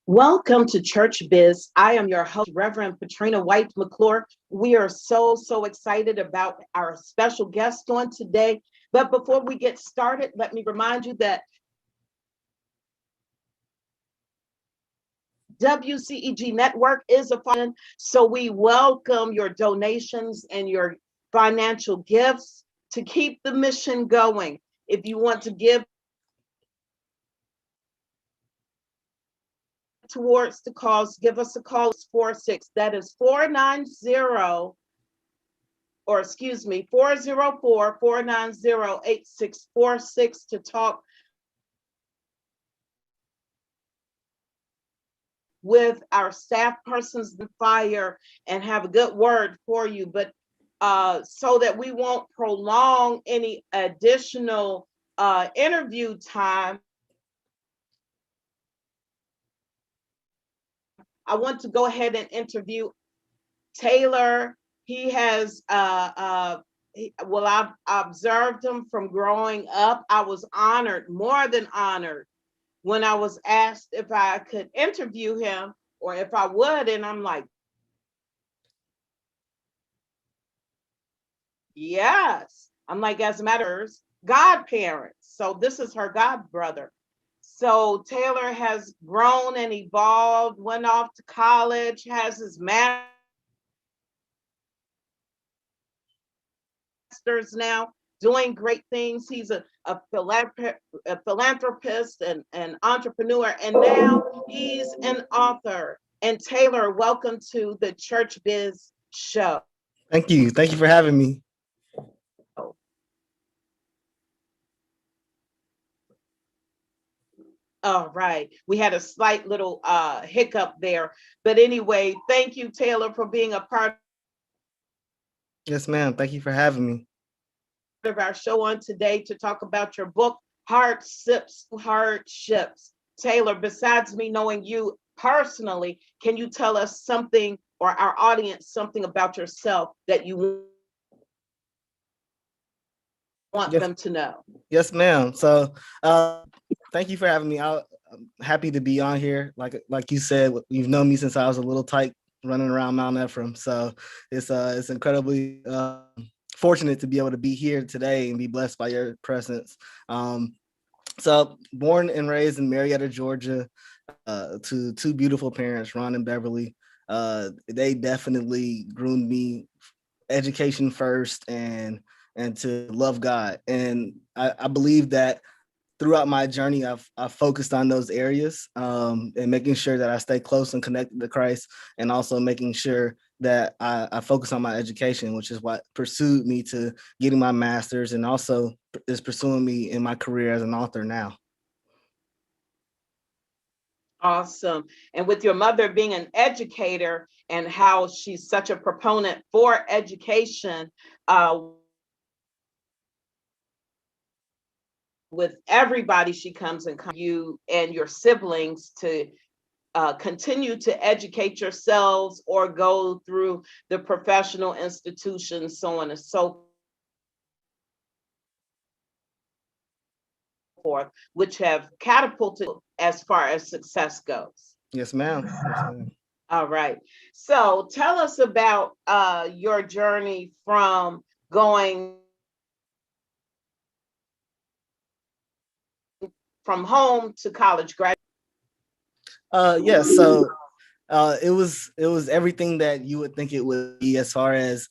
Welcome to Church Biz. I am your host, Reverend Patrina White McClure. We are so excited about our special guest on today. But before we get started, let me remind you that WCEG Network is a fund, so we welcome your donations and your financial gifts to keep the mission going. If you want to give towards the cause, give us a call. It's 46. That is 490, or excuse me, 404-490-8646 to talk with our staff persons in fire and have a good word for you. But so that we won't prolong any additional interview time, I want to go ahead and interview Taylor. He has, I've observed him from growing up. I was honored, more than honored, when I was asked if I could interview him or if I would. And I'm like, yes. I'm like, as a matter of godparents. So this is her god brother. So Taylor has grown and evolved, went off to college, has his master's now, doing great things. He's a philanthropist and an entrepreneur, and now he's an author. And Taylor, welcome to the Church Biz show. Thank you. Thank you for having me. All right. We had a slight little hiccup there. But anyway, thank you, Taylor, for being a part Yes, ma'am. Thank you for having me. of our show on today to talk about your book, Hardships. Taylor, besides me knowing you personally, can you tell us something, or our audience something about yourself that you want them to know? Yes, ma'am. So thank you for having me. I'm happy to be on here. Like you said, you've known me since I was a little tyke running around Mount Ephraim. So it's incredibly fortunate to be able to be here today and be blessed by your presence. So born and raised in Marietta, Georgia, to two beautiful parents, Ron and Beverly. They definitely groomed me education first and to love God. And I believe that throughout my journey, I've focused on those areas and making sure that I stay close and connected to Christ, and also making sure that I focus on my education, which is what pursued me to getting my master's, and also is pursuing me in my career as an author now. Awesome. And with your mother being an educator and how she's such a proponent for education, with everybody she comes and you and your siblings to continue to educate yourselves or go through the professional institutions, so on and so forth, which have catapulted as far as success goes. Yes, ma'am. Yes, ma'am. All right. So tell us about your journey from going from home to college graduate. Yes. So it was everything that you would think it would be, as far as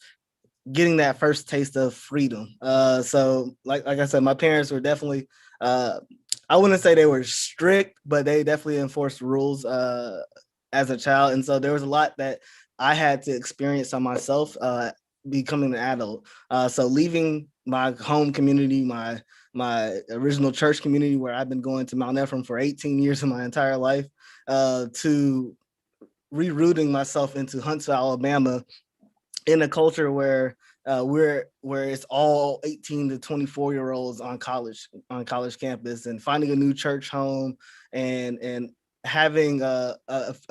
getting that first taste of freedom. So like I said, my parents were definitely, I wouldn't say they were strict, but they definitely enforced rules as a child. And so there was a lot that I had to experience on myself becoming an adult. So leaving my home community, my original church community where I've been going to Mount Ephraim for 18 years of my entire life, to rerouting myself into Huntsville, Alabama, in a culture where it's all 18 to 24-year-olds on college campus, and finding a new church home and having a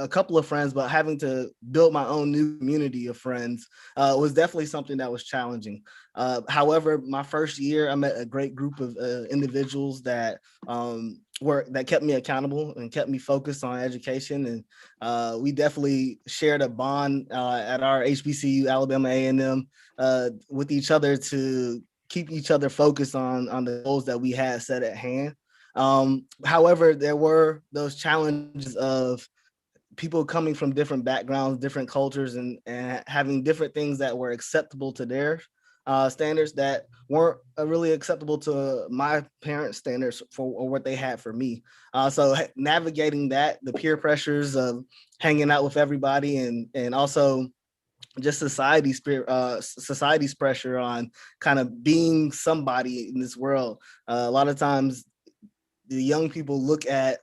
couple of friends, but having to build my own new community of friends was definitely something that was challenging. However, my first year, I met a great group of individuals that that kept me accountable and kept me focused on education. And we definitely shared a bond at our HBCU, Alabama A&M, with each other to keep each other focused on the goals that we had set at hand. However, there were those challenges of people coming from different backgrounds, different cultures, and having different things that were acceptable to their standards that weren't really acceptable to my parents' standards or what they had for me. So navigating that, the peer pressures of hanging out with everybody, and also just society's pressure on kind of being somebody in this world. A lot of times the young people look at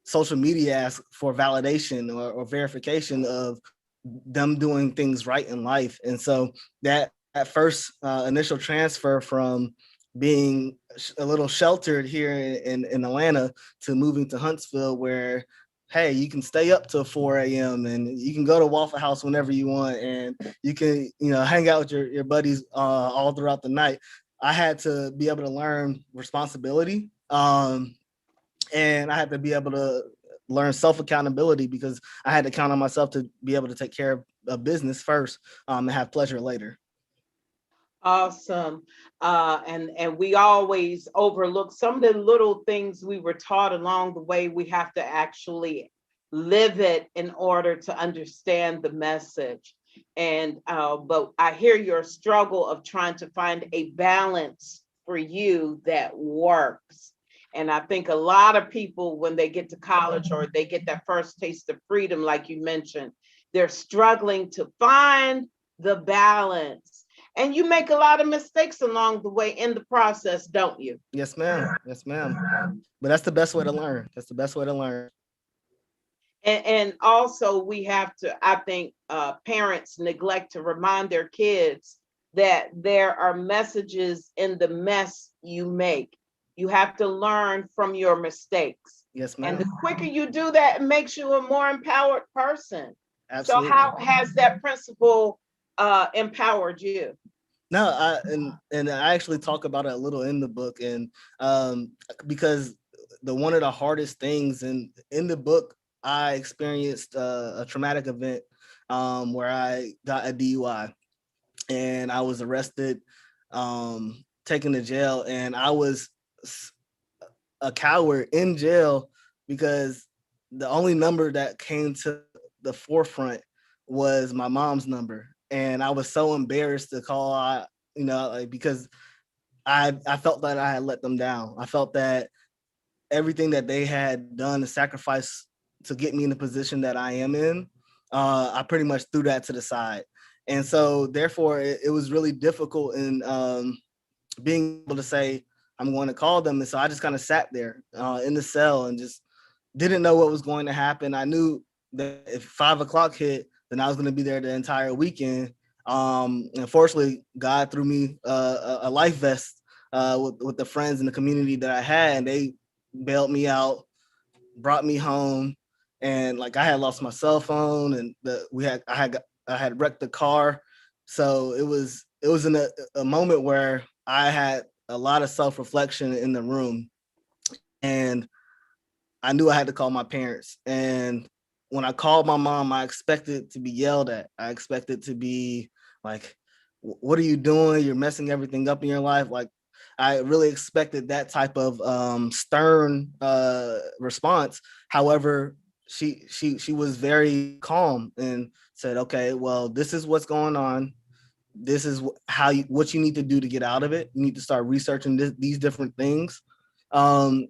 social media as for validation or verification of them doing things right in life. And so that first initial transfer from being a little sheltered here in Atlanta to moving to Huntsville, where hey, you can stay up till 4 a.m. and you can go to Waffle House whenever you want, and you can, hang out with your buddies all throughout the night. I had to be able to learn responsibility, and I had to be able to learn self-accountability, because I had to count on myself to be able to take care of business first, and have pleasure later. Awesome. And we always overlook some of the little things we were taught along the way. We have to actually live it in order to understand the message. And but I hear your struggle of trying to find a balance for you that works. And I think a lot of people, when they get to college or they get that first taste of freedom, like you mentioned, they're struggling to find the balance. And you make a lot of mistakes along the way in the process, don't you? Yes, ma'am. Yes, ma'am. But that's the best way to learn. That's the best way to learn. And also we have to, I think parents neglect to remind their kids that there are messages in the mess you make. You have to learn from your mistakes. Yes, And the ma'am. quicker you do that, it makes you a more empowered person. So Absolutely. how has that principle empowered you? No, and I actually talk about it a little in the book, and because one of the hardest things in the book, I experienced a traumatic event where I got a DUI, and I was arrested, taken to jail, and I was a coward in jail because the only number that came to the forefront was my mom's number, and I was so embarrassed to call. Because I felt that I had let them down. I felt that everything that they had done to sacrifice to get me in the position that I am in, I pretty much threw that to the side. And so therefore it was really difficult in being able to say, I'm going to call them. And so I just kind of sat there in the cell and just didn't know what was going to happen. I knew that if 5 o'clock hit, then I was going to be there the entire weekend. Unfortunately, God threw me a life vest with the friends and the community that I had, and they bailed me out, brought me home, and like I had lost my cell phone, and I had wrecked the car, so it was in a moment where I had a lot of self-reflection in the room, and I knew I had to call my parents. And when I called my mom, I expected to be yelled at. I expected to be like, what are you doing? You're messing everything up in your life. Like, I really expected that type of stern response. However, she was very calm and said, okay, well, this is what's going on. This is what you need to do to get out of it. You need to start researching these different things, and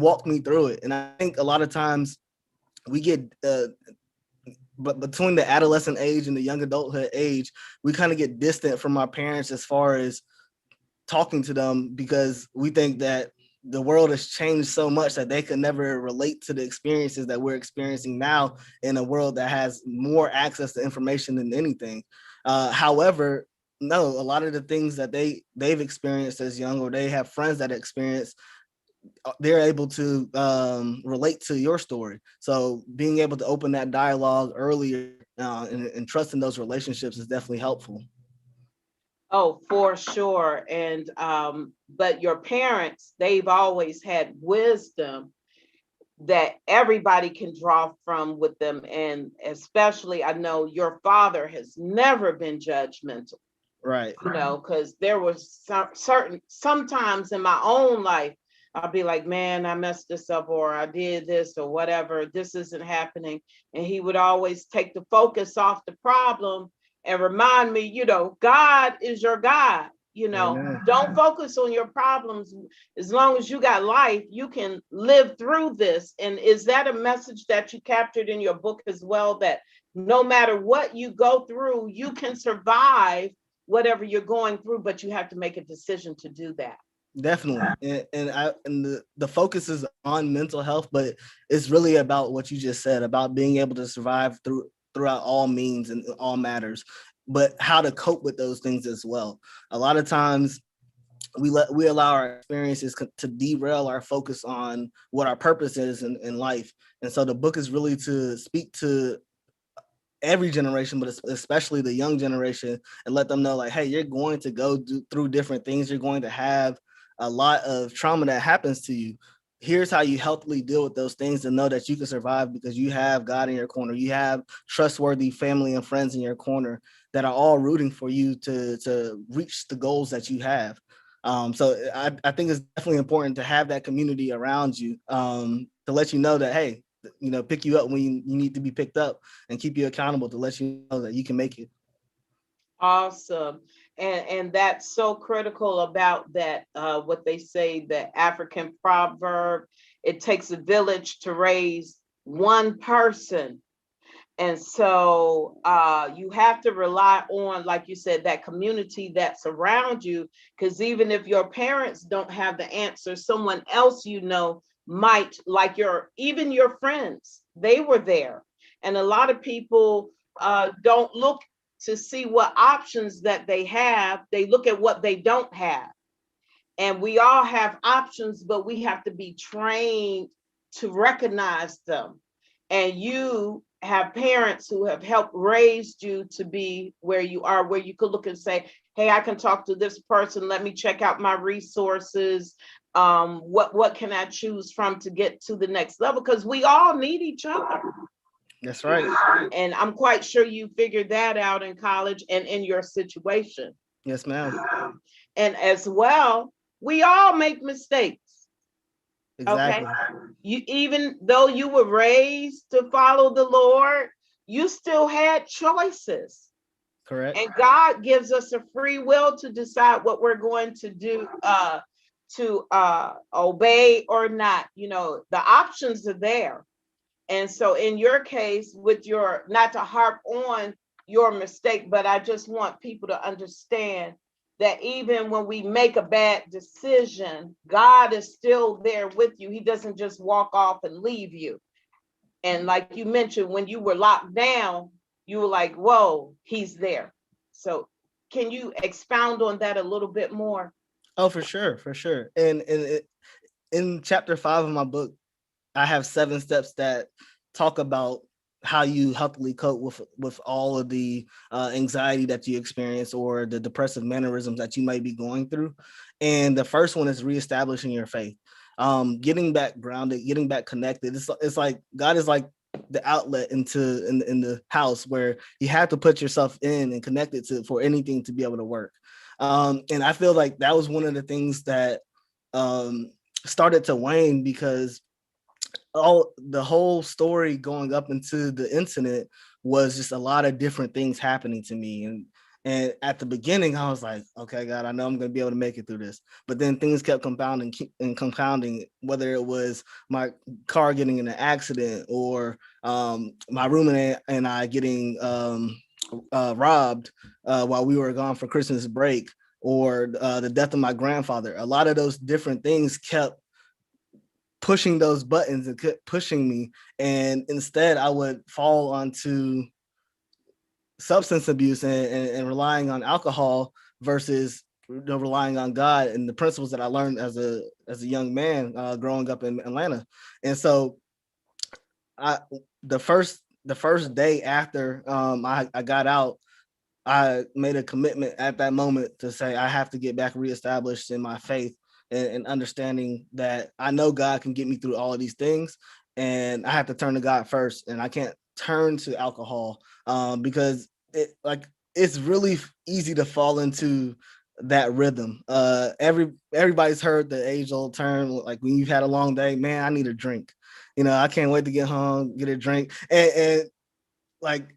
walk me through it. And I think a lot of times we get but between the adolescent age and the young adulthood age, we kind of get distant from our parents as far as talking to them, because we think that the world has changed so much that they could never relate to the experiences that we're experiencing now in a world that has more access to information than anything. However, no, a lot of the things that they've experienced as young, or they have friends that experience, they're able to relate to your story. So being able to open that dialogue earlier and trusting those relationships is definitely helpful. Oh, for sure. And but your parents, they've always had wisdom that everybody can draw from with them. And especially, I know your father has never been judgmental. Right. You know, because there was sometimes in my own life, I'll be like, man, I messed this up, or I did this, or whatever, this isn't happening. And he would always take the focus off the problem and remind me, you know, God is your God. You know, Amen. don't focus on your problems. As long as you got life, you can live through this. And is that a message that you captured in your book as well, that no matter what you go through, you can survive whatever you're going through, but you have to make a decision to do that? Definitely. And the focus is on mental health, but it's really about what you just said about being able to survive throughout all means and all matters, but how to cope with those things as well. A lot of times we allow our experiences to derail our focus on what our purpose is in life. And so the book is really to speak to every generation, but especially the young generation, and let them know, like, hey, you're going to go through different things. You're going to have a lot of trauma that happens to you. Here's how you healthily deal with those things and know that you can survive because you have God in your corner. You have trustworthy family and friends in your corner that are all rooting for you to reach the goals that you have. So I think it's definitely important to have that community around you, to let you know that, hey, you know, pick you up when you need to be picked up and keep you accountable to let you know that you can make it. Awesome. And that's so critical about that, what they say, the African proverb, it takes a village to raise one person. And so you have to rely on, like you said, that community that's around you, because even if your parents don't have the answer, someone else you know might, like even your friends, they were there. And a lot of people don't look to see what options that they have. They look at what they don't have. And we all have options, but we have to be trained to recognize them. And you have parents who have helped raised you to be where you are, where you could look and say, hey, I can talk to this person. Let me check out my resources. What can I choose from to get to the next level? Because we all need each other. That's right. And I'm quite sure you figured that out in college and in your situation. Yes, ma'am. And as well, we all make mistakes. Okay. Exactly. You, even though you were raised to follow the Lord, you still had choices. Correct. And God gives us a free will to decide what we're going to do, to obey or not. You know, the options are there. And so in your case, with your, not to harp on your mistake, but I just want people to understand that even when we make a bad decision, God is still there with you. He doesn't just walk off and leave you. And like you mentioned, when you were locked down, you were like, whoa, he's there. So can you expound on that a little bit more? Oh, for sure, for sure. And in chapter 5 of my book, I have 7 steps that talk about how you healthily cope with all of the anxiety that you experience or the depressive mannerisms that you might be going through. And the first one is reestablishing your faith, getting back grounded, getting back connected. It's like God is like the outlet in the house where you have to put yourself in and connect it to for anything to be able to work. And I feel like that was one of the things that started to wane because the whole story going up into the incident was just a lot of different things happening to me. And at the beginning, I was like, okay, God, I know I'm going to be able to make it through this. But then things kept compounding, whether it was my car getting in an accident or my roommate and I getting robbed while we were gone for Christmas break, or the death of my grandfather. A lot of those different things kept pushing those buttons and kept pushing me. And instead, I would fall onto substance abuse and relying on alcohol versus relying on God and the principles that I learned as a young man growing up in Atlanta. And so I the first day after I got out, I made a commitment at that moment to say I have to get back reestablished in my faith, and understanding that I know God can get me through all of these things, and I have to turn to God first, and I can't turn to alcohol because it's really easy to fall into that rhythm. Everybody's heard the age old term, like when you've had a long day, man, I need a drink. I can't wait to get home, get a drink, and like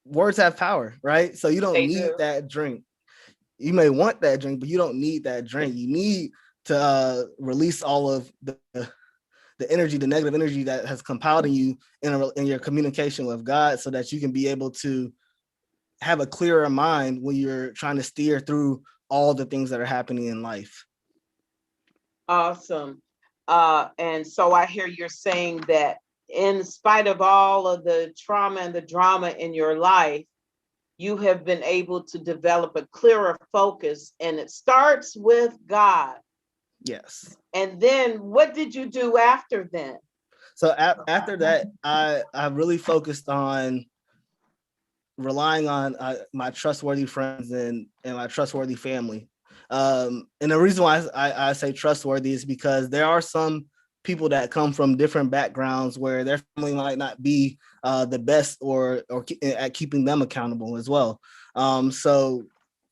words have power, right? So you don't They need do. that drink. You may want that drink, but you don't need that drink. You need to release all of the energy, the negative energy that has compiled in you in your communication with God, so that you can be able to have a clearer mind when you're trying to steer through all the things that are happening in life. Awesome. And so I hear you're saying that in spite of all of the trauma and the drama in your life, you have been able to develop a clearer focus, and it starts with God. Yes. And then what did you do after then? So after that, I really focused on relying on my trustworthy friends and my trustworthy family. And the reason why I say trustworthy is because there are some people that come from different backgrounds where their family might not be the best or at keeping them accountable as well. So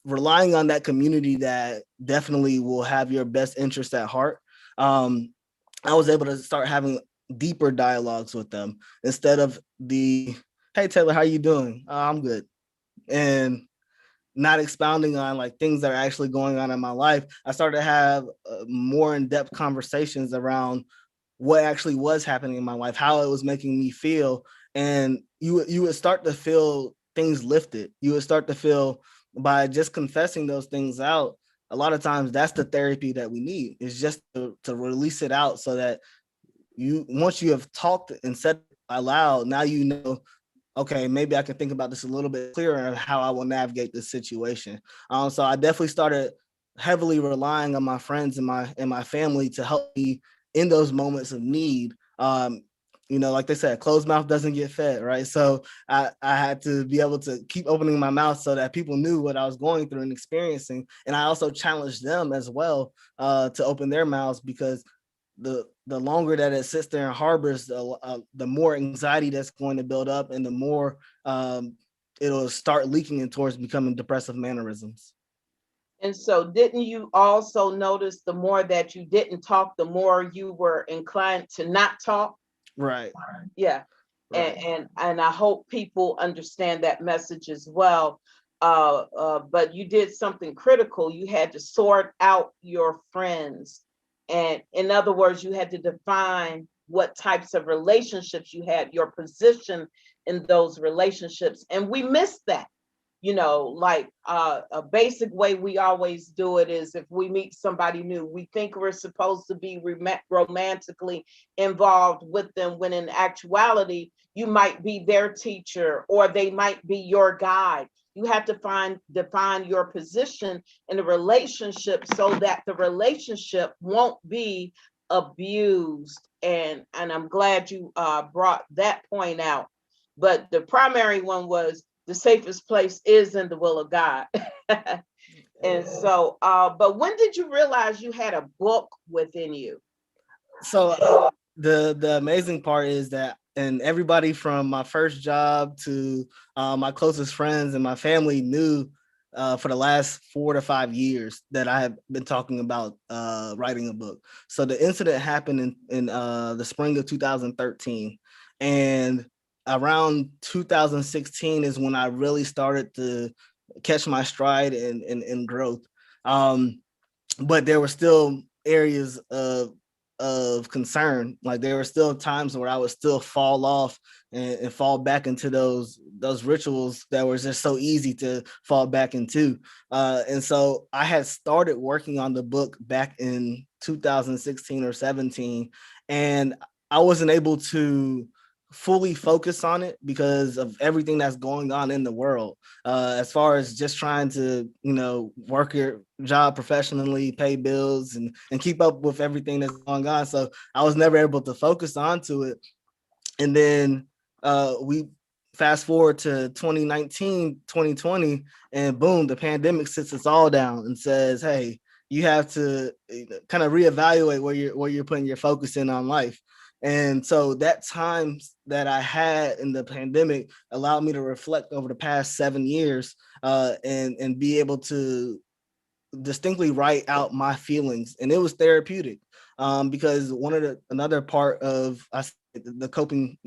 relying on that community that definitely will have your best interest at heart. I was able to start having deeper dialogues with them instead of the, hey Taylor, how you doing? I'm good. And not expounding on like things that are actually going on in my life. I started to have more in-depth conversations around what actually was happening in my life, how it was making me feel. And you would start to feel things lifted. You would start to feel, by just confessing those things out, a lot of times that's the therapy that we need, is just to release it out, so that once you have talked and said it aloud, now you know, okay, maybe I can think about this a little bit clearer of how I will navigate this situation. So I definitely started heavily relying on my friends and my family to help me in those moments of need. Like they said, closed mouth doesn't get fed, right? So I had to be able to keep opening my mouth so that people knew what I was going through and experiencing. And I also challenged them as well to open their mouths, because the longer that it sits there and harbors, the more anxiety that's going to build up, and the more it'll start leaking in towards becoming depressive mannerisms. And so didn't you also notice the more that you didn't talk, the more you were inclined to not talk? Right. Yeah. Right. And I hope people understand that message as well. But you did something critical. You had to sort out your friends. And in other words, you had to define what types of relationships you had, your position in those relationships. And we missed that. Like a basic way we always do it is, if we meet somebody new, we think we're supposed to be romantically involved with them, when in actuality, you might be their teacher or they might be your guide. You have to define your position in the relationship so that the relationship won't be abused. And I'm glad you brought that point out. But the primary one was, the safest place is in the will of God. And so, but when did you realize you had a book within you? So the amazing part is that, and everybody from my first job to my closest friends and my family knew for the last 4 to 5 years that I have been talking about writing a book. So the incident happened in the spring of 2013, and around 2016 is when I really started to catch my stride and growth. But there were still areas of concern. Like there were still times where I would still fall off and fall back into those rituals that were just so easy to fall back into. And so I had started working on the book back in 2016 or 17, and I wasn't able to fully focus on it because of everything that's going on in the world, as far as just trying to, work your job professionally, pay bills, and keep up with everything that's going on. So I was never able to focus onto it. And then we fast forward to 2019, 2020, and boom, the pandemic sits us all down and says, hey, you have to kind of reevaluate where you're putting your focus in on life. And so that time that I had in the pandemic allowed me to reflect over the past 7 years, and be able to distinctly write out my feelings, and it was therapeutic, because another part of the coping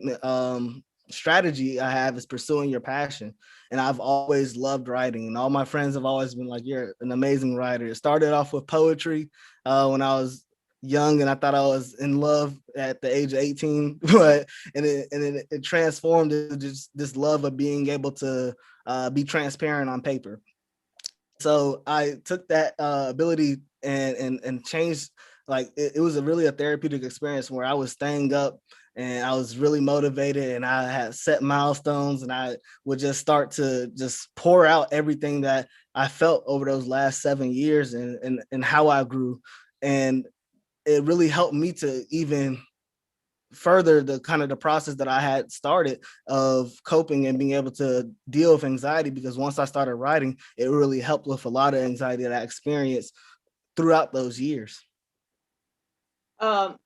strategy I have is pursuing your passion. And I've always loved writing, and all my friends have always been like, you're an amazing writer. It started off with poetry when I was young, and I thought I was in love at the age of 18, but it transformed into just this love of being able to be transparent on paper. So I took that ability and changed. Like it was really a therapeutic experience where I was staying up and I was really motivated, and I had set milestones, and I would just start to just pour out everything that I felt over those last 7 years, and how I grew. And it really helped me to even further the kind of the process that I had started of coping and being able to deal with anxiety, because once I started writing, it really helped with a lot of anxiety that I experienced throughout those years. Um,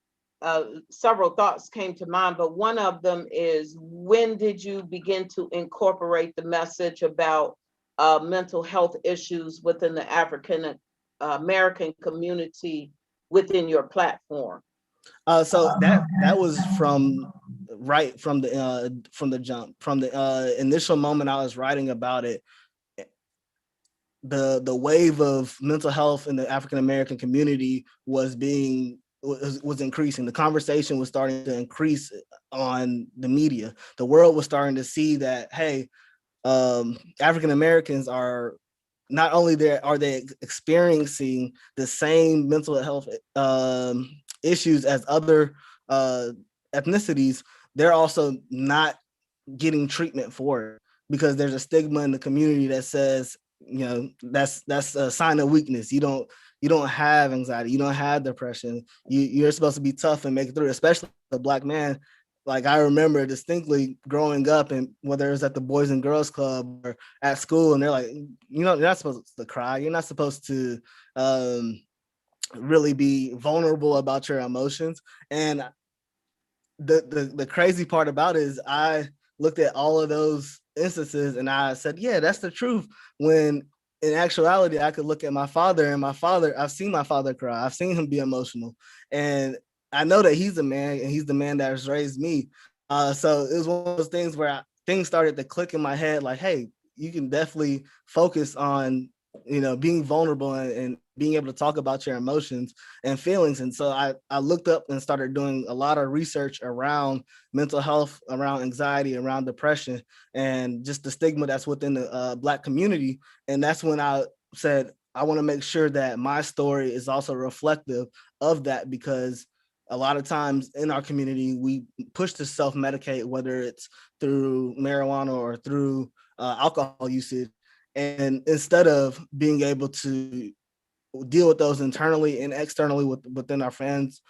Several thoughts came to mind, but one of them is, when did you begin to incorporate the message about mental health issues within the African American community within your platform? So that was right from the jump, from the initial moment I was writing about it. The wave of mental health in the African American community was increasing. The conversation was starting to increase on the media. The world was starting to see that, hey, African Americans are not only are they experiencing the same mental health issues as other ethnicities, they're also not getting treatment for it, because there's a stigma in the community that says, that's a sign of weakness. You don't have anxiety, you don't have depression, you're supposed to be tough and make it through, especially a Black man. Like, I remember distinctly growing up, and whether it was at the Boys and Girls Club or at school, and they're like, you're not supposed to cry, you're not supposed to really be vulnerable about your emotions. And the crazy part about it is, I looked at all of those instances and I said, yeah, that's the truth. When in actuality, I could look at my father, and I've seen my father cry. I've seen him be emotional. And I know that he's a man, and he's the man that has raised me. So it was one of those things where things started to click in my head, like, hey, you can definitely focus on, being vulnerable and being able to talk about your emotions and feelings. And so I looked up and started doing a lot of research around mental health, around anxiety, around depression, and just the stigma that's within the Black community. And that's when I said, I want to make sure that my story is also reflective of that, because a lot of times in our community, we push to self-medicate, whether it's through marijuana or through alcohol usage. And instead of being able to deal with those internally and externally within our friends,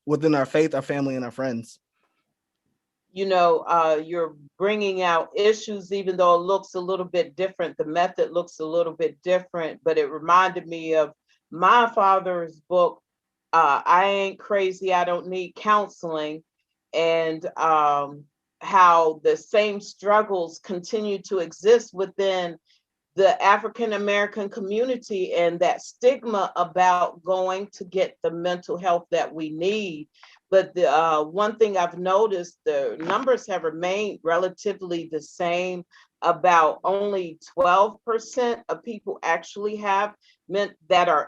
within our faith, our family, and our friends. You're bringing out issues, even though it looks a little bit different. The method looks a little bit different, but it reminded me of my father's book, I Ain't Crazy, I Don't Need Counseling, and how the same struggles continue to exist within the African American community, and that stigma about going to get the mental health that we need. But the one thing I've noticed, the numbers have remained relatively the same. About only 12% of people actually have that are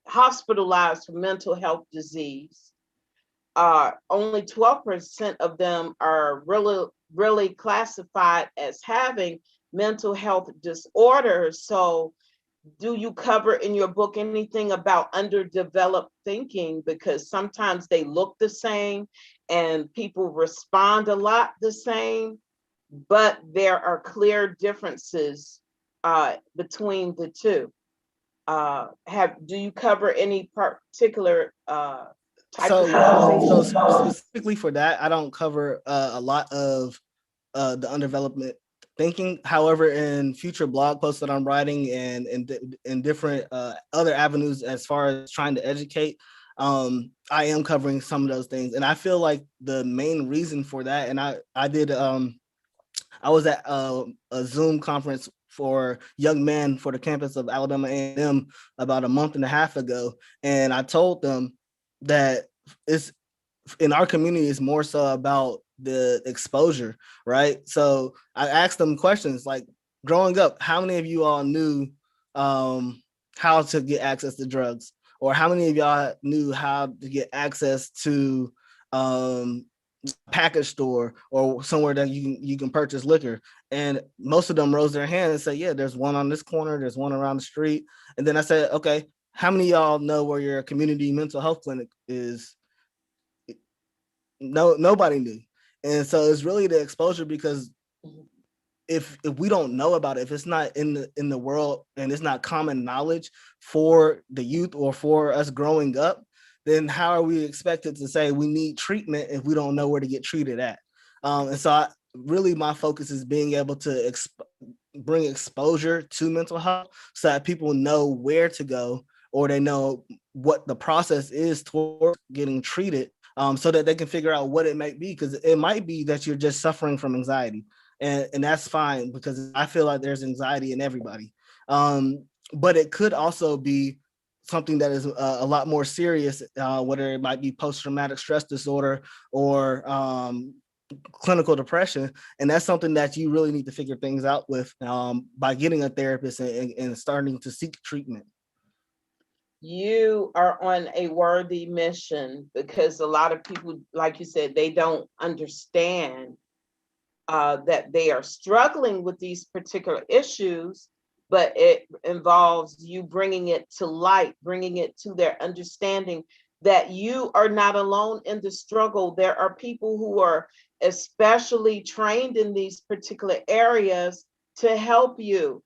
hospitalized for mental health disease. Only 12% of them are really classified as having mental health disorders. So do you cover in your book anything about underdeveloped thinking? Because sometimes they look the same and people respond a lot the same, but there are clear differences between the two. Do you cover any particular type of So conversation? specifically for that, I don't cover a lot of the undevelopment thinking. However, in future blog posts that I'm writing and in different other avenues as far as trying to educate, I am covering some of those things. And I feel like the main reason for that, and I was at a Zoom conference for young men for the campus of Alabama A&M about a month and a half ago, and I told them that it's in our community is more so about the exposure, right? So I asked them questions like, growing up, how many of you all knew how to get access to drugs, or how many of y'all knew how to get access to package store or somewhere that you can purchase liquor? And most of them rose their hand and said, yeah, there's one on this corner, there's one around the street. And then I said, okay, how many of y'all know where your community mental health clinic is? No, nobody knew. And so it's really the exposure, because if we don't know about it, if it's not in the world and it's not common knowledge for the youth or for us growing up, then how are we expected to say we need treatment if we don't know where to get treated at? And so really my focus is being able to bring exposure to mental health so that people know where to go, or they know what the process is toward getting treated, so that they can figure out what it might be, because it might be that you're just suffering from anxiety, and that's fine, because I feel like there's anxiety in everybody. But it could also be something that is a lot more serious, whether it might be post-traumatic stress disorder or clinical depression. And that's something that you really need to figure things out with, by getting a therapist and starting to seek treatment. You are on a worthy mission, because a lot of people, like you said, they don't understand that they are struggling with these particular issues, but it involves you bringing it to light, bringing it to their understanding that you are not alone in the struggle. There are people who are especially trained in these particular areas to help you.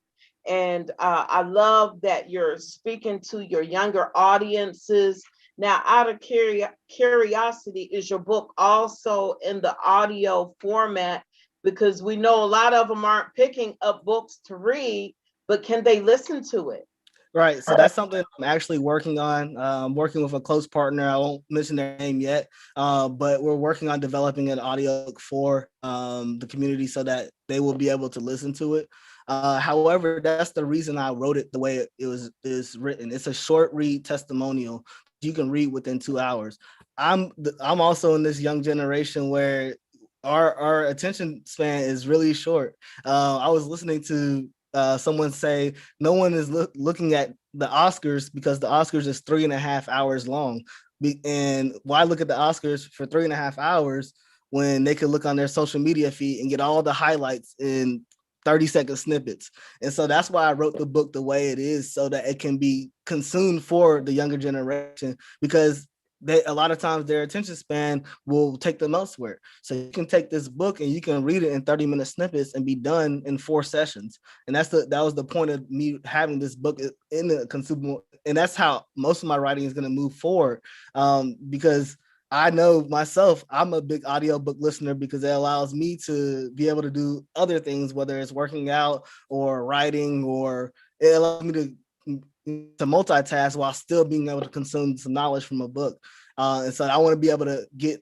And I love that you're speaking to your younger audiences. Now, out of curiosity, is your book also in the audio format? Because we know a lot of them aren't picking up books to read, but can they listen to it? Right. So that's something I'm actually working on, working with a close partner. I won't mention their name yet, but we're working on developing an audio book for the community so that they will be able to listen to it. However, that's the reason I wrote it the way is written. It's a short read testimonial you can read within 2 hours. I'm also in this young generation where our attention span is really short. I was listening to someone say no one is looking at the Oscars because the Oscars is 3.5 hours long. And why look at the Oscars for 3.5 hours when they could look on their social media feed and get all the highlights in 30-second snippets? And so that's why I wrote the book the way it is, so that it can be consumed for the younger generation, because a lot of times their attention span will take them elsewhere. So you can take this book and you can read it in 30-minute snippets and be done in 4 sessions. And that was the point of me having this book in the consumable. And that's how most of my writing is going to move forward, because I know myself, I'm a big audiobook listener, because it allows me to be able to do other things, whether it's working out or writing, or it allows me to multitask while still being able to consume some knowledge from a book. And so I want to be able to get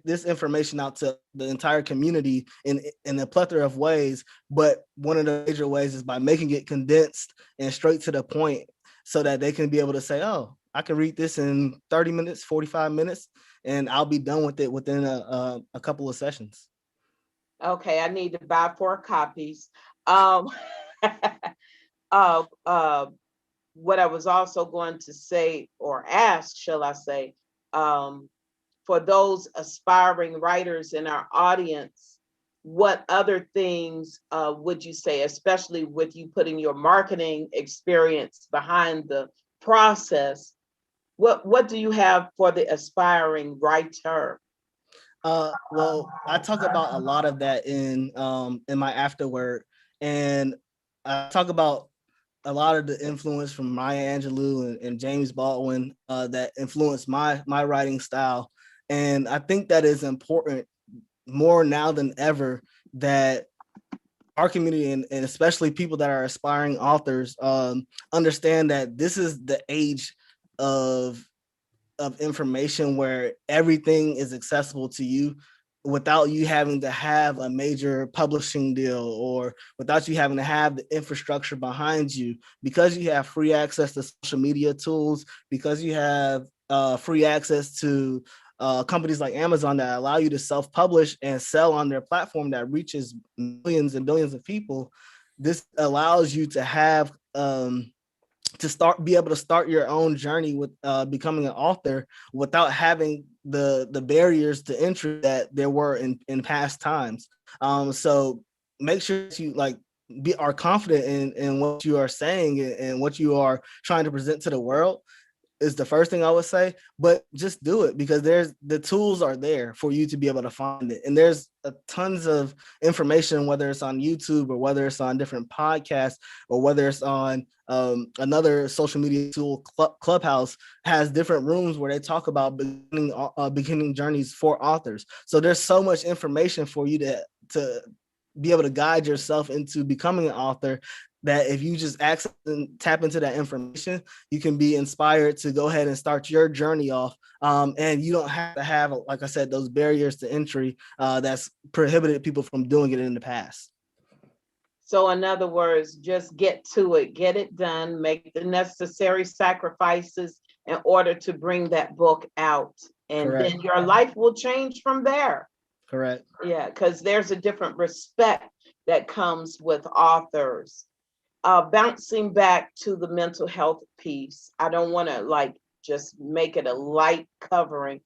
this information out to the entire community in a plethora of ways. But one of the major ways is by making it condensed and straight to the point, so that they can be able to say, oh, I can read this in 30 minutes, 45 minutes, and I'll be done with it within a couple of sessions. Okay, I need to buy 4 copies. Um, uh, uh, what I was also going to say, or ask, shall I say, for those aspiring writers in our audience, what other things would you say, especially with you putting your marketing experience behind the process? What do you have for the aspiring writer? Well, I talk about a lot of that in my afterword, and I talk about a lot of the influence from Maya Angelou and James Baldwin that influenced my writing style. And I think that is important more now than ever, that our community and especially people that are aspiring authors understand that this is the age of information where everything is accessible to you without you having to have a major publishing deal, or without you having to have the infrastructure behind you, because you have free access to social media tools, because you have free access to companies like Amazon that allow you to self-publish and sell on their platform that reaches millions and billions of people. This allows you to have be able to start your own journey with becoming an author without having the barriers to entry that there were in past times. So make sure that you are confident in what you are saying and what you are trying to present to the world, is the first thing I would say. But just do it, because the tools are there for you to be able to find it. And there's tons of information, whether it's on YouTube or whether it's on different podcasts or whether it's on another social media tool. Clubhouse has different rooms where they talk about beginning journeys for authors. So there's so much information for you to be able to guide yourself into becoming an author, that if you just access and tap into that information, you can be inspired to go ahead and start your journey off. And you don't have to have, like I said, those barriers to entry that's prohibited people from doing it in the past. So in other words, just get to it, get it done, make the necessary sacrifices in order to bring that book out. And Correct. Then your life will change from there. Correct. Yeah, because there's a different respect that comes with authors. Bouncing back to the mental health piece, I don't want to just make it a light covering,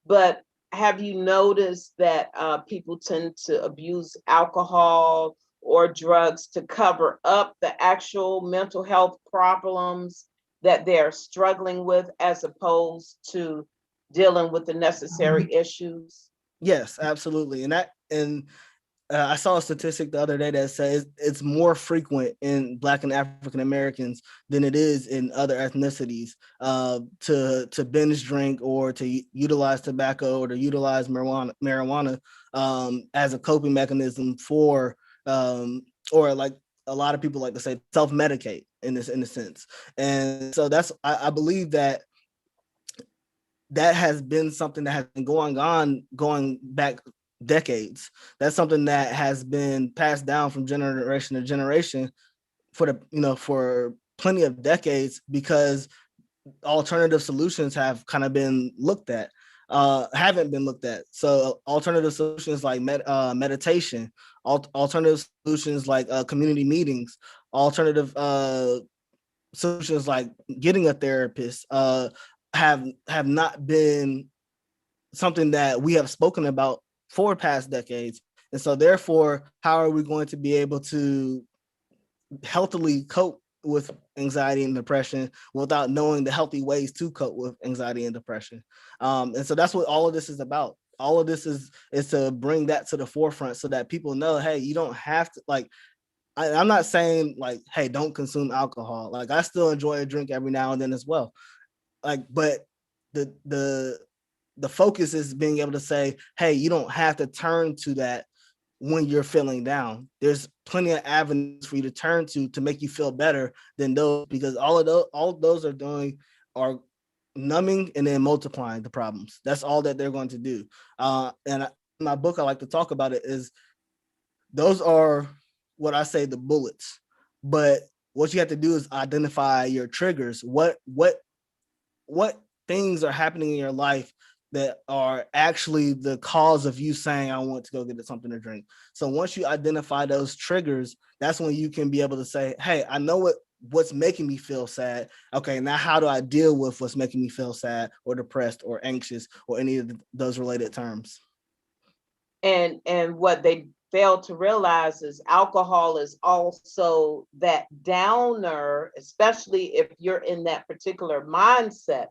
but have you noticed that people tend to abuse alcohol or drugs to cover up the actual mental health problems that they're struggling with, as opposed to dealing with the necessary issues? Yes, absolutely. And I saw a statistic the other day that says it's more frequent in Black and African Americans than it is in other ethnicities to binge drink or to utilize tobacco or to utilize marijuana as a coping mechanism for, or like a lot of people like to say, self-medicate in a sense. And so I believe that has been something that has been going back decades. That's something that has been passed down from generation to generation for plenty of decades, because alternative solutions have kind of been haven't been looked at. So alternative solutions like meditation, alternative solutions like community meetings, alternative solutions like getting a therapist have not been something that we have spoken about for past decades. And so therefore, how are we going to be able to healthily cope with anxiety and depression without knowing the healthy ways to cope with anxiety and depression? And so that's what all of this is about. All of this is to bring that to the forefront so that people know, hey, you don't have to I'm not saying hey, don't consume alcohol. I still enjoy a drink every now and then as well. But the focus is being able to say, hey, you don't have to turn to that when you're feeling down. There's plenty of avenues for you to turn to make you feel better than those, because all of those are doing are numbing and then multiplying the problems. That's all that they're going to do. And in my book, I like to talk about it is those are what I say the bullets. But what you have to do is identify your triggers. What things are happening in your life that are actually the cause of you saying, I want to go get something to drink. So once you identify those triggers, that's when you can be able to say, hey, I know what's making me feel sad. Okay, now how do I deal with what's making me feel sad or depressed or anxious or any of those related terms? And what they fail to realize is alcohol is also that downer, especially if you're in that particular mindset.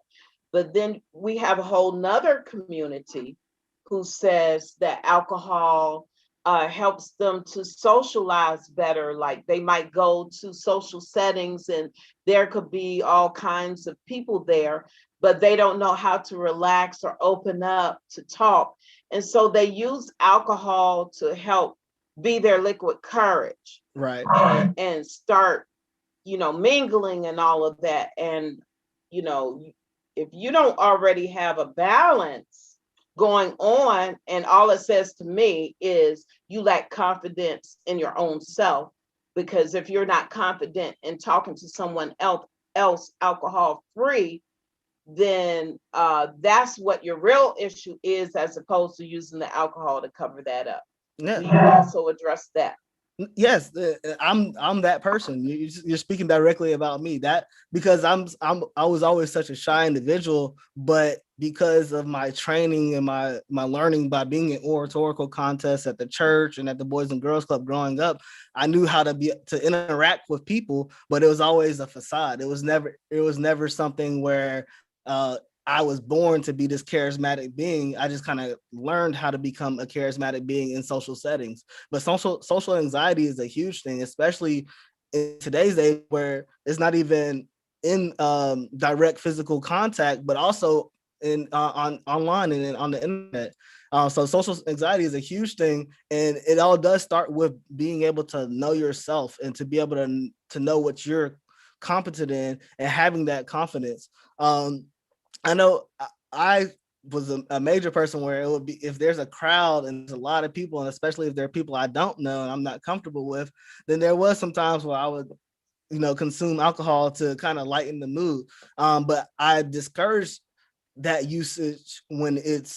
But then we have a whole nother community who says that alcohol helps them to socialize better. Like they might go to social settings and there could be all kinds of people there, but they don't know how to relax or open up to talk. And so they use alcohol to help be their liquid courage. Right. And start, mingling and all of that. And, if you don't already have a balance going on, and all it says to me is you lack confidence in your own self, because if you're not confident in talking to someone else alcohol free, then that's what your real issue is, as opposed to using the alcohol to cover that up. Yeah. Do you also address that? Yes, I'm that person. You're speaking directly about me. That because I was always such a shy individual, but because of my training and my learning by being in oratorical contests at the church and at the Boys and Girls Club growing up, I knew how to interact with people, but it was always a facade. It was never something where I was born to be this charismatic being. I just kind of learned how to become a charismatic being in social settings. But social anxiety is a huge thing, especially in today's age where it's not even in direct physical contact, but also in on online and on the internet. So social anxiety is a huge thing, and it all does start with being able to know yourself and to be able to know what you're competent in and having that confidence. I know I was a major person where it would be, if there's a crowd and there's a lot of people, and especially if there are people I don't know and I'm not comfortable with, then there was some times where I would, consume alcohol to kind of lighten the mood. But I discourage that usage when it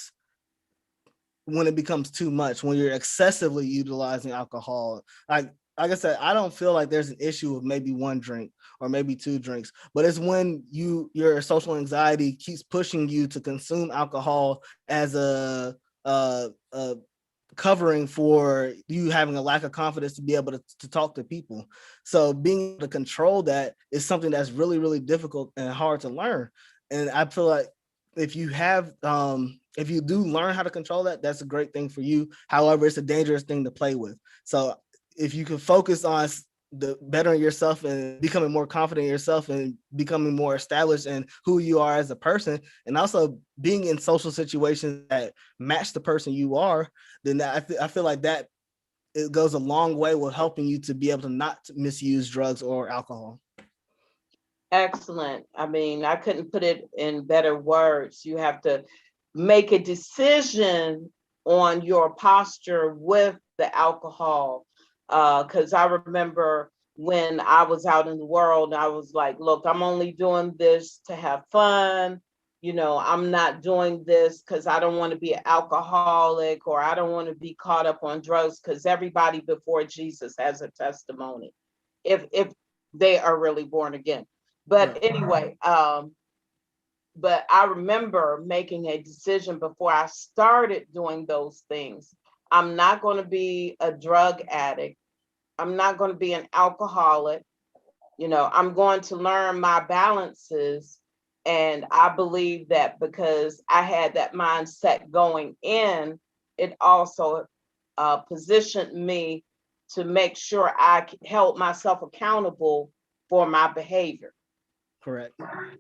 becomes too much, when you're excessively utilizing alcohol. Like I said, I don't feel like there's an issue with maybe one drink or maybe two drinks, but it's when your social anxiety keeps pushing you to consume alcohol as a covering for you having a lack of confidence to be able to talk to people. So being able to control that is something that's really, really difficult and hard to learn. And I feel like if you do learn how to control that, that's a great thing for you. However, it's a dangerous thing to play with. So if you can focus on the bettering yourself and becoming more confident in yourself and becoming more established in who you are as a person, and also being in social situations that match the person you are, then I feel like that it goes a long way with helping you to be able to not misuse drugs or alcohol. Excellent. I mean, I couldn't put it in better words. You have to make a decision on your posture with the alcohol. Because I remember when I was out in the world, I was like, look, I'm only doing this to have fun. I'm not doing this because I don't want to be an alcoholic, or I don't want to be caught up on drugs, because everybody before Jesus has a testimony if they are really born again. But anyway, but I remember making a decision before I started doing those things. I'm not going to be a drug addict. I'm not going to be an alcoholic. I'm going to learn my balances. And I believe that because I had that mindset going in, it also positioned me to make sure I held myself accountable for my behavior. Correct.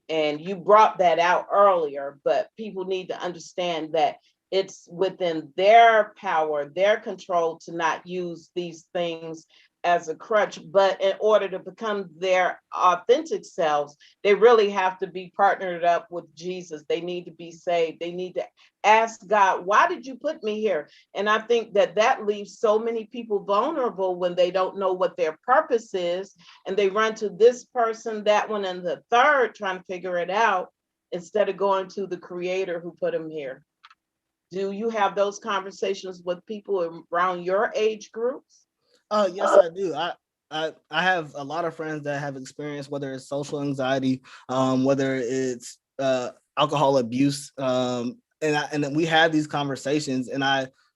And you brought that out earlier, but people need to understand that it's within their power, their control, to not use these things as a crutch. But in order to become their authentic selves, they really have to be partnered up with Jesus. They need to be saved. They need to ask God, why did you put me here? And I think that leaves so many people vulnerable when they don't know what their purpose is, and they run to this person, that one, and the third, trying to figure it out, instead of going to the creator who put them here. Do you have those conversations with people around your age groups? Oh, yes, I do. I have a lot of friends that have experienced, whether it's social anxiety, whether it's alcohol abuse, and we have these conversations, and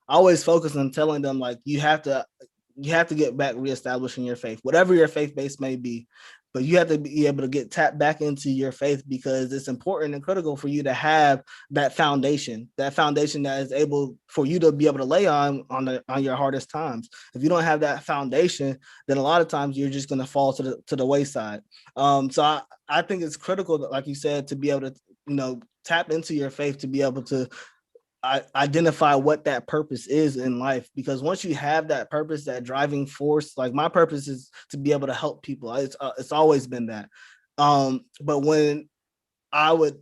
always focus on telling them like you have to get back reestablishing your faith, whatever your faith base may be. But you have to be able to get tapped back into your faith, because it's important and critical for you to have that foundation that is able for you to be able to lay on your hardest times. If you don't have that foundation, then a lot of times you're just going to fall to the wayside. So I think it's critical, like you said, to be able to tap into your faith, to be able to identify what that purpose is in life. Because once you have that purpose, that driving force, like my purpose is to be able to help people. It's always been that. But when I would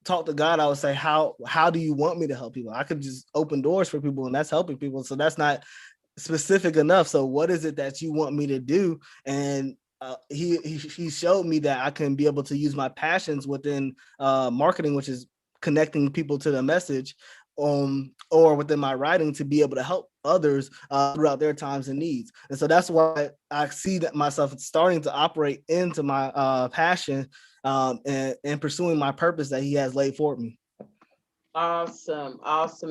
talk to God, I would say, how do you want me to help people? I could just open doors for people, and that's helping people. So that's not specific enough. So what is it that you want me to do? And he showed me that I can be able to use my passions within marketing, which is connecting people to the message, or within my writing, to be able to help others throughout their times and needs. And so that's why I see that myself starting to operate into my passion and pursuing my purpose that he has laid for me. Awesome.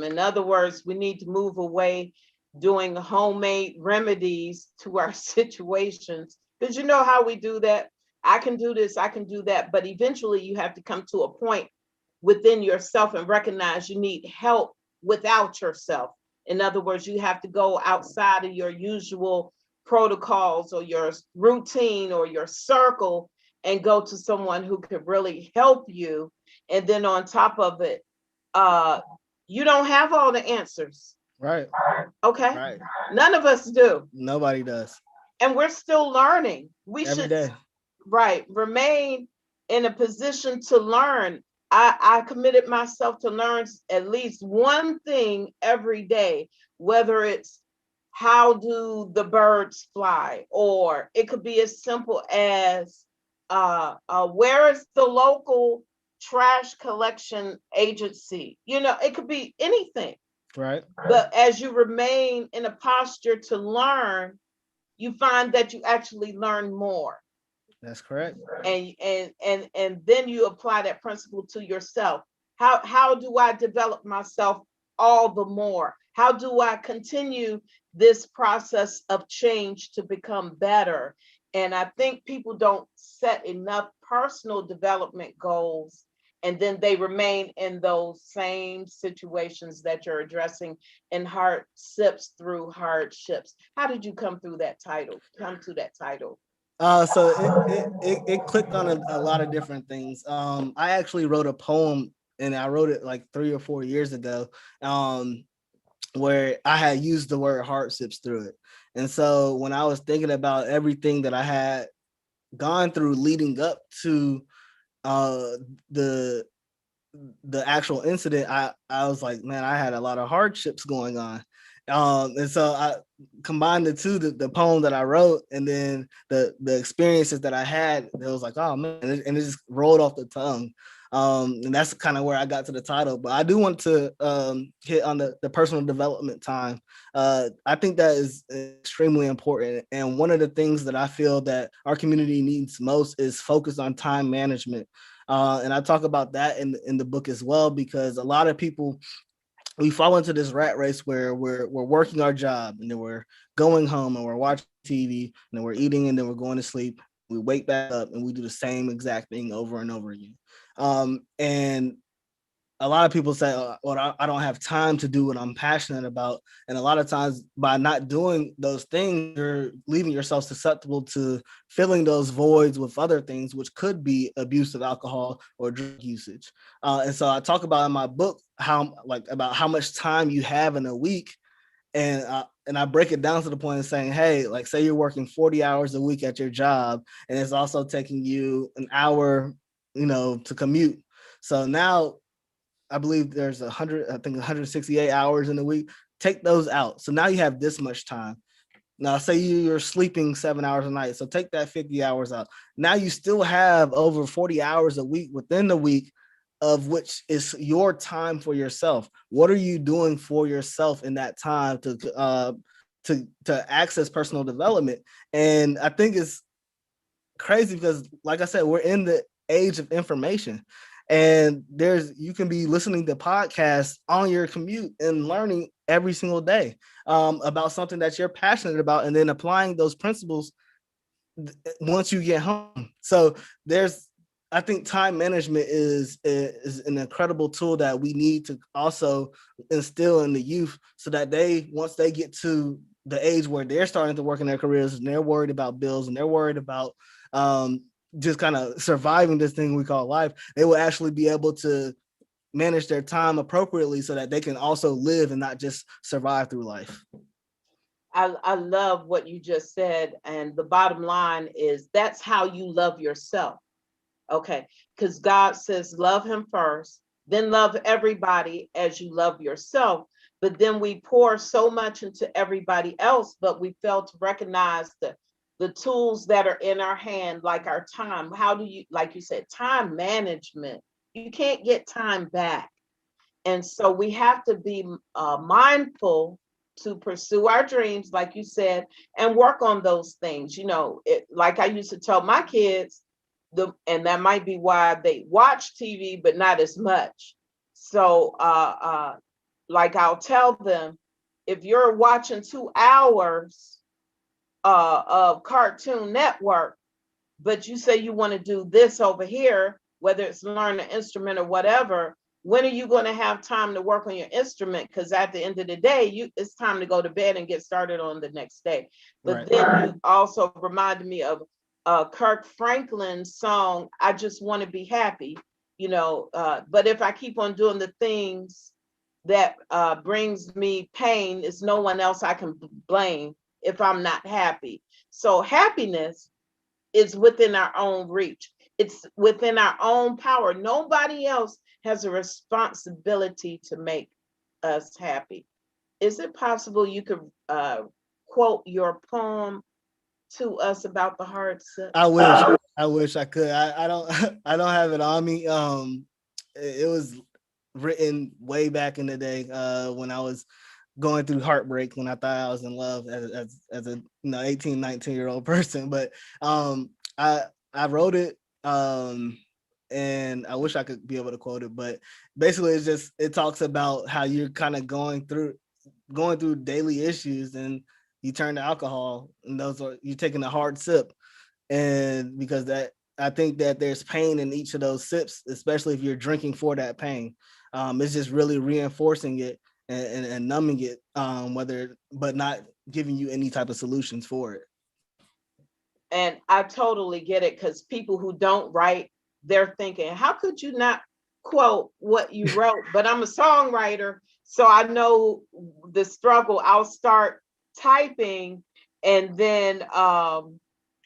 In other words, we need to move away doing homemade remedies to our situations, because you know how we do that. I can do this, I can do that, but eventually you have to come to a point within yourself and recognize you need help without yourself. In other words, you have to go outside of your usual protocols or your routine or your circle and go to someone who could really help you. And then on top of it, you don't have all the answers. Right. Okay. Right. None of us do. Nobody does. And we're still learning. We every should day. Right, remain in a position to learn. I committed myself to learn at least one thing every day, whether it's how do the birds fly, or it could be as simple as where is the local trash collection agency? It could be anything. Right. But as you remain in a posture to learn, you find that you actually learn more. That's correct. And then you apply that principle to yourself. How do I develop myself all the more? How do I continue this process of change to become better? And I think people don't set enough personal development goals, and then they remain in those same situations that you're addressing in hardships through hardships. How did you come to that title? So it clicked on a lot of different things. I actually wrote a poem, and I wrote it like 3 or 4 years ago, where I had used the word hardships through it. And so when I was thinking about everything that I had gone through leading up to the actual incident, I was like, man, I had a lot of hardships going on. And so I combined the two, the poem that I wrote, and then the experiences that I had. It was like, oh man, and it just rolled off the tongue. And that's kind of where I got to the title. But I do want to hit on the personal development time. I think that is extremely important. And one of the things that I feel that our community needs most is focus on time management. And I talk about that in the book as well, because a lot of people, we fall into this rat race where we're working our job, and then we're going home and we're watching TV, and then we're eating, and then we're going to sleep. We wake back up and we do the same exact thing over and over again. And a lot of people say, oh, well, I don't have time to do what I'm passionate about. And a lot of times by not doing those things, you're leaving yourself susceptible to filling those voids with other things, which could be abuse of alcohol or drug usage. And so I talk about in my book about how much time you have in a week. And I break it down to the point of saying, hey, like say you're working 40 hours a week at your job, and it's also taking you an hour, to commute. So now I believe there's 168 hours in a week. Take those out. So now you have this much time. Now, say you're sleeping 7 hours a night. So take that 50 hours out. Now you still have over 40 hours a week within the week, of which is your time for yourself. What are you doing for yourself in that time to access personal development? And I think it's crazy because, like I said, we're in the age of information. And you can be listening to podcasts on your commute and learning every single day about something that you're passionate about, and then applying those principles once you get home. So I think time management is an incredible tool that we need to also instill in the youth, so that once they get to the age where they're starting to work in their careers and they're worried about bills and they're worried about just kind of surviving this thing we call life, they will actually be able to manage their time appropriately so that they can also live and not just survive through life. I love what you just said. And the bottom line is that's how you love yourself. Okay. Because God says, love him first, then love everybody as you love yourself. But then we pour so much into everybody else, but we fail to recognize the tools that are in our hand, like our time. How do you, like you said, time management? You can't get time back. And so we have to be mindful to pursue our dreams, like you said, and work on those things. Like I used to tell my kids, and that might be why they watch TV, but not as much. So like I'll tell them, if you're watching 2 hours of Cartoon Network, but you say you want to do this over here, whether it's learn an instrument or whatever, when are you going to have time to work on your instrument? Because at the end of the day, it's time to go to bed and get started on the next day. But right. Then you also reminded me of Kirk Franklin's song, I Just Want to Be Happy, but if I keep on doing the things that brings me pain, it's no one else I can blame if I'm not happy. So happiness is within our own reach. It's within our own power. Nobody else has a responsibility to make us happy. Is it possible you could quote your poem to us about the hard sip? I wish I could. I don't I don't have it on me. It was written way back in the day when I was going through heartbreak, when I thought I was in love as a 18, 19-year-old person. But I wrote it and I wish I could be able to quote it, but basically it talks about how you're kind of going through daily issues, and you turn to alcohol, and you're taking a hard sip. And because I think that there's pain in each of those sips, especially if you're drinking for that pain. It's just really reinforcing it and numbing it, but not giving you any type of solutions for it. And I totally get it, because people who don't write, they're thinking, how could you not quote what you wrote? But I'm a songwriter, so I know the struggle. I'll start typing and then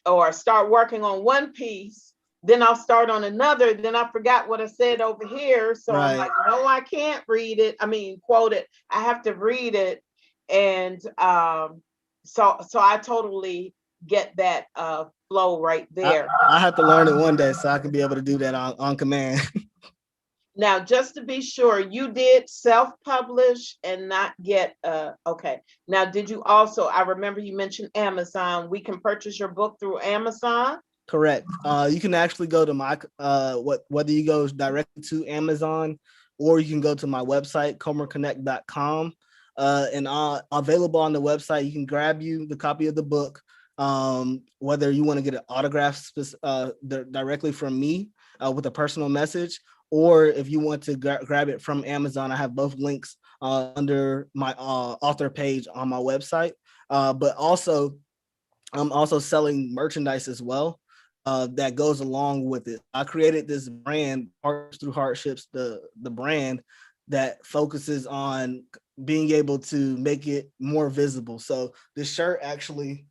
or start working on one piece, then I'll start on another, then I forgot what I said over here. So right. I'm like, no, I can't read it. I mean, quote it. I have to read it. And so I totally get that flow right there. I have to learn it one day so I can be able to do that on command. Now, just to be sure, you did self-publish and not get, okay. Now, did you also, I remember you mentioned Amazon. We can purchase your book through Amazon? Correct. You can actually go to my, whether you go directly to Amazon, or you can go to my website, comerconnect.com. And available on the website, you can grab you the copy of the book. Whether you want to get an autograph directly from me with a personal message, or if you want to grab it from Amazon, I have both links under my author page on my website. But also, I'm also selling merchandise as well that goes along with it. I created this brand, Hearts Through Hardships, the brand that focuses on being able to make it more visible. So this shirt actually,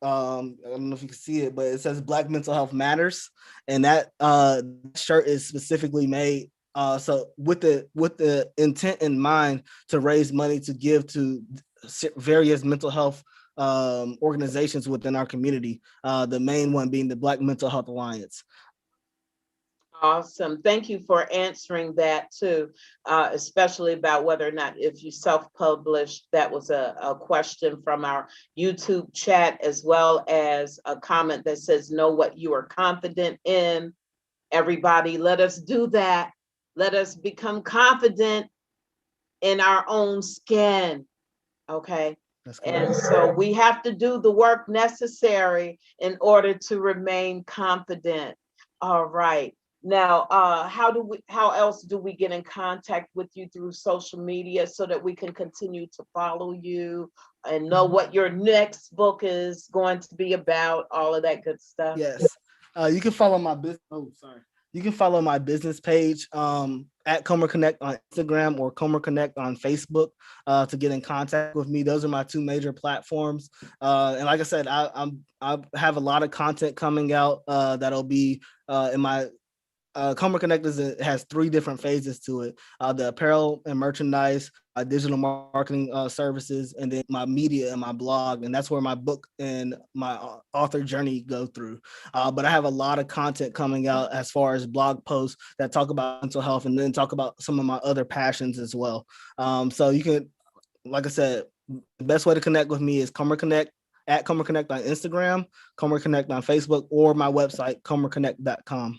I don't know if you can see it, but it says Black Mental Health Matters. And that shirt is specifically made so with the intent in mind to raise money to give to various mental health organizations within our community, the main one being the Black Mental Health Alliance. Awesome. Thank you for answering that too, especially about whether or not if you self-published. That was a question from our YouTube chat, as well as a comment that says, know what you are confident in. Everybody, let us do that. Let us become confident in our own skin. Okay. And so we have to do the work necessary in order to remain confident. All right. Now, how else do we get in contact with you through social media so that we can continue to follow you and know what your next book is going to be about, all of that good stuff? Yes. You can follow my business. Oh, sorry. You can follow my business page at Comer Connect on Instagram or Comer Connect on Facebook to get in contact with me. Those are my two major platforms. And like I said, I have a lot of content coming out that'll be in my Comer Connect has three different phases to it: the apparel and merchandise, digital marketing services, and then my media and my blog. And that's where my book and my author journey go through. But I have a lot of content coming out as far as blog posts that talk about mental health and then talk about some of my other passions as well. So you can, like I said, the best way to connect with me is Comer Connect at Comer Connect on Instagram, Comer Connect on Facebook, or my website, comerconnect.com.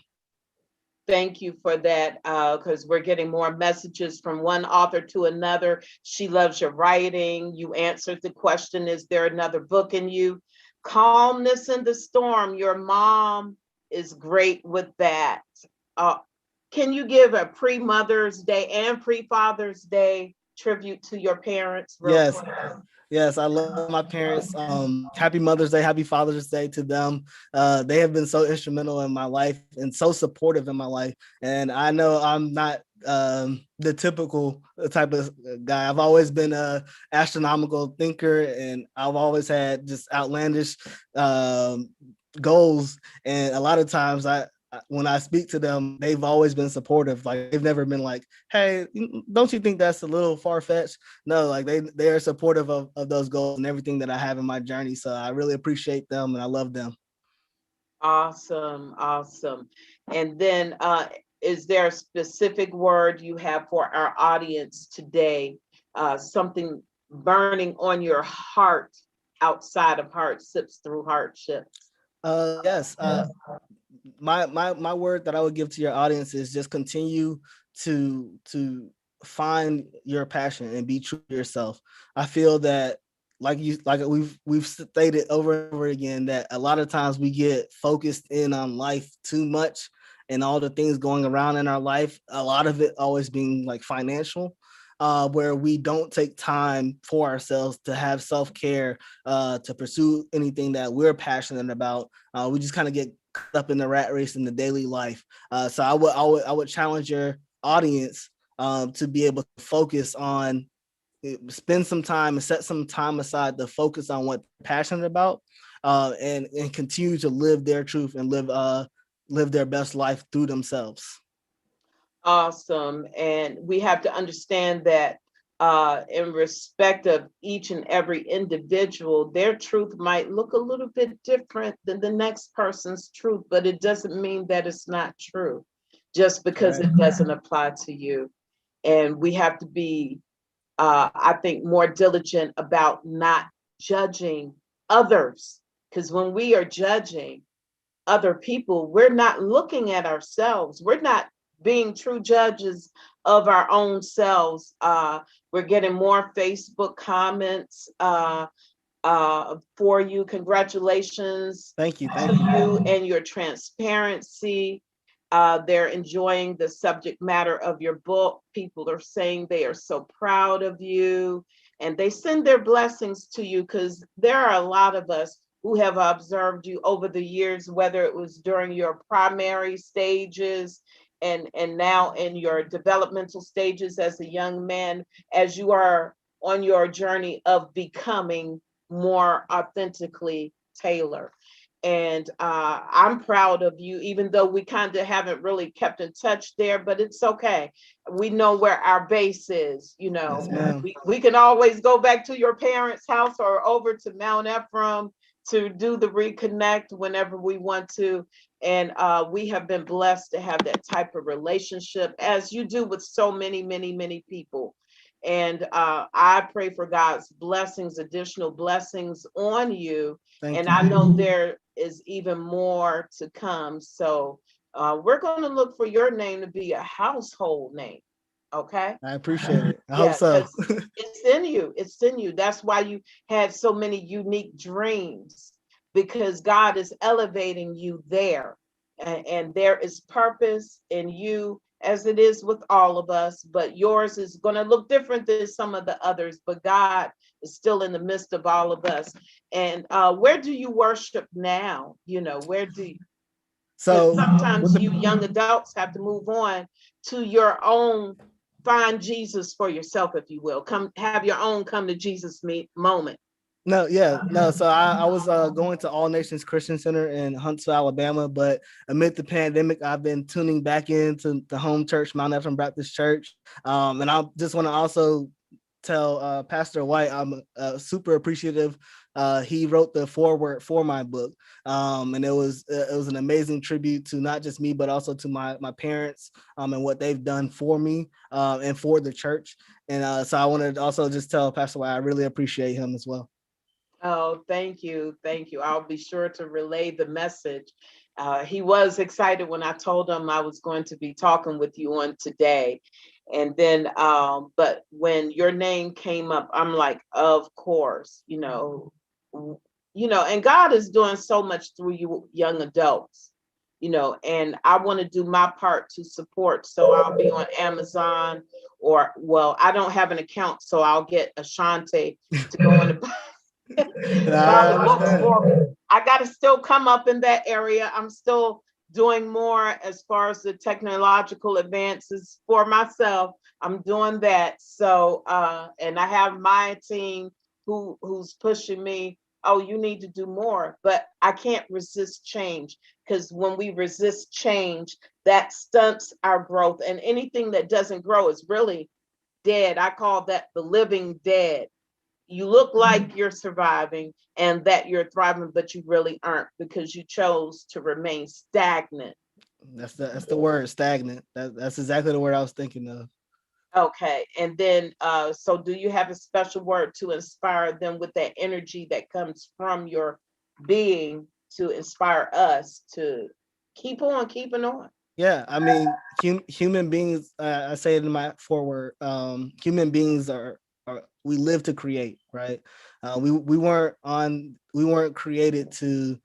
Thank you for that, because we're getting more messages from one author to another. She loves your writing. You answered the question, is there another book in you? Calmness in the Storm. Your mom is great with that. Can you give a pre-Mother's Day and pre-Father's Day tribute to your parents? Yes. Yes, I love my parents. Happy Mother's Day, happy Father's Day to them. They have been so instrumental in my life and so supportive in my life. And I know I'm not the typical type of guy. I've always been a astronomical thinker, and I've always had just outlandish goals. And a lot of times when I speak to them, they've always been supportive. Like they've never been like, hey, don't you think that's a little far-fetched? No, like they are supportive of those goals and everything that I have in my journey. So I really appreciate them and I love them. Awesome, awesome. And then is there a specific word you have for our audience today? Something burning on your heart outside of hardships through hardships? Yes. My word that I would give to your audience is just continue to find your passion and be true to yourself. I feel that like we've stated over and over again that a lot of times we get focused in on life too much and all the things going around in our life, a lot of it always being like financial, where we don't take time for ourselves to have self-care, to pursue anything that we're passionate about. We just kind of get caught up in the rat race in the daily life. So I would challenge your audience to be able to focus on, spend some time and set some time aside to focus on what they're passionate about, and continue to live their truth and live their best life through themselves. Awesome. And we have to understand that in respect of each and every individual, their truth might look a little bit different than the next person's truth, but it doesn't mean that it's not true just because it doesn't apply to you. And we have to be, I think, more diligent about not judging others, because when we are judging other people, we're not looking at ourselves. We're not being true judges of our own selves. We're getting more Facebook comments for you. Congratulations. Thank you. To you and your transparency. They're enjoying the subject matter of your book. People are saying they are so proud of you, and they send their blessings to you, because there are a lot of us who have observed you over the years, whether it was during your primary stages and now in your developmental stages as a young man, as you are on your journey of becoming more authentically Taylor. And I'm proud of you, even though we kind of haven't really kept in touch there, but it's okay. We know where our base is, you know. Yes, we can always go back to your parents' house or over to Mount Ephraim to do the reconnect whenever we want to. And we have been blessed to have that type of relationship, as you do with so many, many, many people. And I pray for God's blessings, additional blessings on you. Thank and you. I know there is even more to come. So We're going to look for your name to be a household name. Okay. I appreciate it. I hope Yeah, so. because it's in you. It's in you. That's why you had so many unique dreams, because God is elevating you there. And there is purpose in you, as it is with all of us, but yours is going to look different than some of the others. But God is still in the midst of all of us. And where do you worship now? You know, where do you? Because So sometimes you young adults have to move on to your own, find Jesus for yourself, if you will. Come have your own come to Jesus moment. no, yeah, no. So I was going to All Nations Christian Center in Huntsville, Alabama, but amid the pandemic, I've been tuning back into the home church, Mount Ephraim Baptist Church. And I just want to also tell Pastor White I'm super appreciative. He wrote the foreword for my book, and it was an amazing tribute to not just me, but also to my parents and what they've done for me and for the church. And so I wanted to also just tell Pastor White I really appreciate him as well. Oh, thank you. Thank you. I'll be sure to relay the message. He was excited when I told him I was going to be talking with you on today. And then, but when your name came up, I'm like, of course, and God is doing so much through you young adults, and I want to do my part to support. So I'll be on Amazon, or, well, I don't have an account, so I'll get Ashante to go in the buy I the books understand. for me. I got to still come up in that area. I'm still doing more as far as the technological advances for myself. I'm doing that. So, and I have my team who's pushing me. Oh, you need to do more, but I can't resist change, because when we resist change, that stunts our growth, and anything that doesn't grow is really dead. I call that the living dead. You look like you're surviving and that you're thriving, but you really aren't, because you chose to remain stagnant. That's the word, stagnant. That's exactly the word I was thinking of. Okay. And then, so do you have a special word to inspire them with that energy that comes from your being to inspire us to keep on keeping on? Yeah, I mean, human beings. I say it in my foreword. Human beings are we live to create, right? We weren't created to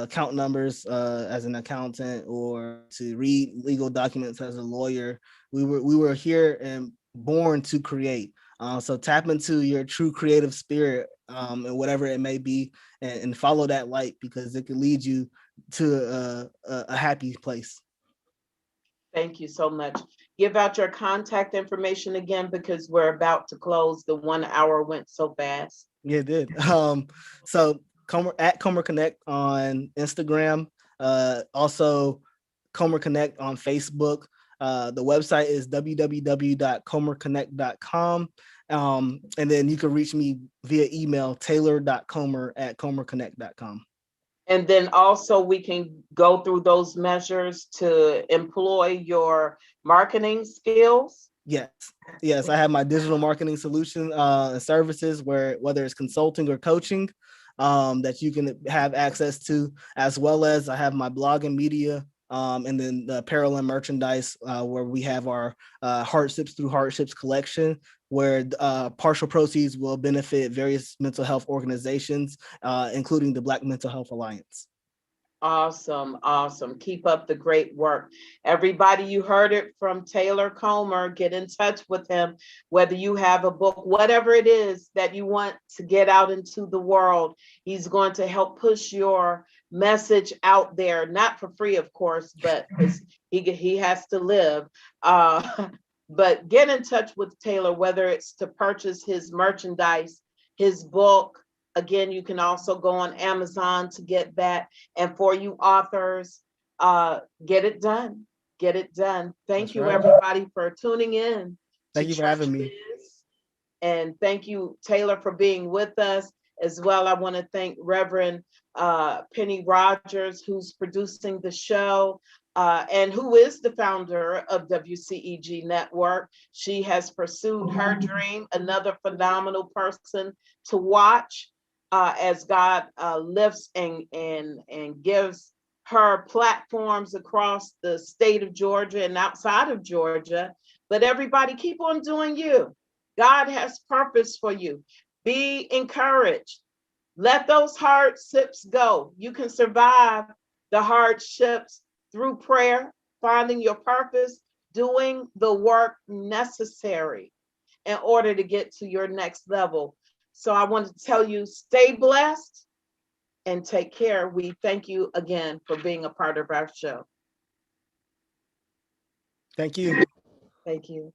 count numbers as an accountant or to read legal documents as a lawyer. We were here and born to create. So tap into your true creative spirit and whatever it may be, and follow that light, because it can lead you to a happy place. Thank you so much. Give out your contact information again, because we're about to close. The 1 hour went so fast. Yeah, it did. So Comer at Comer Connect on Instagram. Also Comer Connect on Facebook. The website is www.comerconnect.com. And then you can reach me via email, taylor.comer@comerconnect.com. And then also we can go through those measures to employ your marketing skills. Yes. Yes, I have my digital marketing solution and services, where whether it's consulting or coaching, that you can have access to, as well as I have my blog and media, and then the apparel and merchandise, where we have our Hardships Through Hardships collection, where partial proceeds will benefit various mental health organizations, including the Black Mental Health Alliance. Awesome, awesome. Keep up the great work. Everybody, you heard it from Taylor Comer. Get in touch with him, whether you have a book, whatever it is that you want to get out into the world. He's going to help push your message out there, not for free, of course, but he has to live. But get in touch with Taylor, whether it's to purchase his merchandise, his book. Again, you can also go on Amazon to get that. And for you authors, get it done. Get it done. Thank That's you, right. everybody, for tuning in to Thank you for Church having me. Biz. And thank you, Taylor, for being with us as well. I want to thank Reverend Penny Rogers, who's producing the show. And who is the founder of WCEG Network. She has pursued her dream, another phenomenal person to watch as God lifts and gives her platforms across the state of Georgia and outside of Georgia. But everybody, keep on doing you. God has purpose for you. Be encouraged. Let those hardships go. You can survive the hardships through prayer, finding your purpose, doing the work necessary in order to get to your next level. So I want to tell you, stay blessed and take care. We thank you again for being a part of our show. Thank you. Thank you.